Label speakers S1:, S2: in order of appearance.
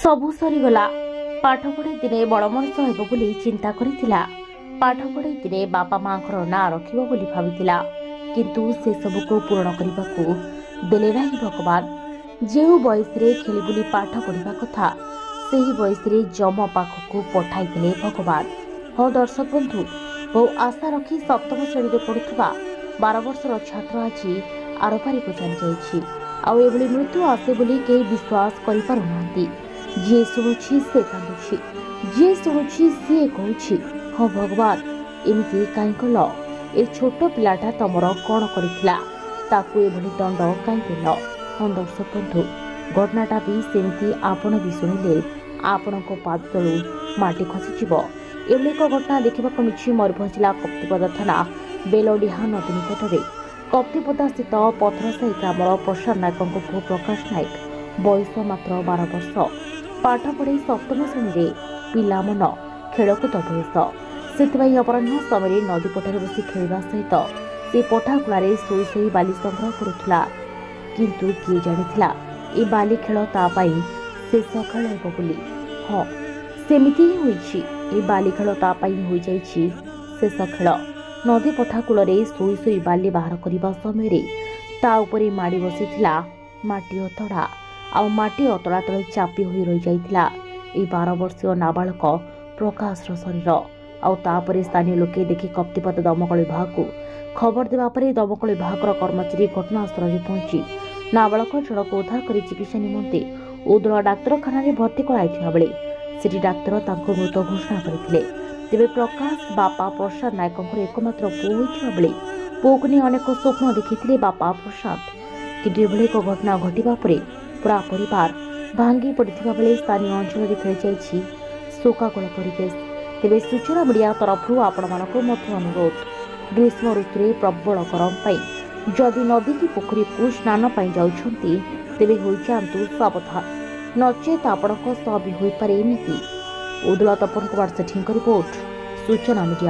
S1: सबु सरीगला पाठ पढ़े दिने बड़ मनुष्य हेब बोली चिंता करिथिला। पाठ पढ़े दिने बापा माँकर ना रखिब बोली भाबिथिला, किंतु से सबको पूर्ण करने देले नाही भगवान। जेउ बयसरे खेली बुली पाठ पढ़िबा कथा सेही बयसरे जम पाखकु पठाई देले भगवान। हाँ दर्शक बंधु, बहु आशा रखी सप्तम श्रेणी में पढ़ुवा 12 वर्षर छात्र आज आरपारी को चली जाइछि। आउ एभली मृत्यु आसे बोली केही विश्वास करि पारु नांती। जी शुणुछि से कांदुछि, जी शुणुछि सी कहूछि हाँ भगवान एमिति काई कल? ए छोट पिलाटा तमर कौन करिथिला? ताकू एभली दंड काई देल? हाँ दर्शक बंधु, घटनाटा भी सेमिति आपण भी शुणिले आपणको पाद तलु माटी खसिजिब। एभली एक घटना देखा मिछि मयूरभंज जिला कप्तिपदा थाना बेलडिहा नदी निकटरे। कप्तिपदा स्थित पथरसाही ग्रामर प्रसाद नायकों पुओ प्रकाश नायक बयस मात्र 12 वर्ष। पाठ पढ़ी सप्तम श्रेणी में पिला मन खेलकूद बयस। से अपराह समय नदी पठार बसी खेलवा सहित से पठाकुल शोई शोई बाली संग्रह करुला। किंतु किए जानिथिला ए बाली खेल तापाई शेष खेल हेब बोली। हाँ सेमिति ही होइछि, ए बाली खेल तापाई होई जाइछि शेष खेल। नदी पठाकुल शोई शोई बाली बाहर करने समय ता उपरे माड़ी बसीथिला माटी अतड़ा। आउ माटी अतड़ा तले चापी होई रही जाइथिला ए 12 वर्षीय नाबालक प्रकाशर शरीर। आउ तापरे स्थानीय लोके देखि कप्तिपदा दमकल विभाग को खबर देवा परे दमकल विभागर कर्मचारी घटनास्थल में पहुंची नाबालक जनक उद्धार कर चिकित्सा निमंते उदला डाक्तरखाना भर्ती कराइथिबा बेले सेठी डाक्तर तांको मृत घोषणा करथिले। तेबे प्रकाश बापा प्रसाद नायकंकर एकमात्र पुओ होइथिबा बेले पुओको नै अनेक स्वप्न देखिथिले बापा प्रसाद। किंतु एभली एक घटना घटिबा परे पूरा परिवार भांगी पड़ता बेले स्थानीय अंचल खेली जाइछि शोकाकुल परिवेश। तेबे सूचना मीडिया तरफ आपण मानक अनुरोध, ग्रीष्म ऋतु में प्रबल गरम पाई जदि नदी की पोखरी को स्नान पाई जाउछंती तेबे होई जांतु सावधान, नचेत आपणक सह भी होई पारे एमिति। उदला तपन कुमार सेठी रिपोर्ट, सूचना मीडिया।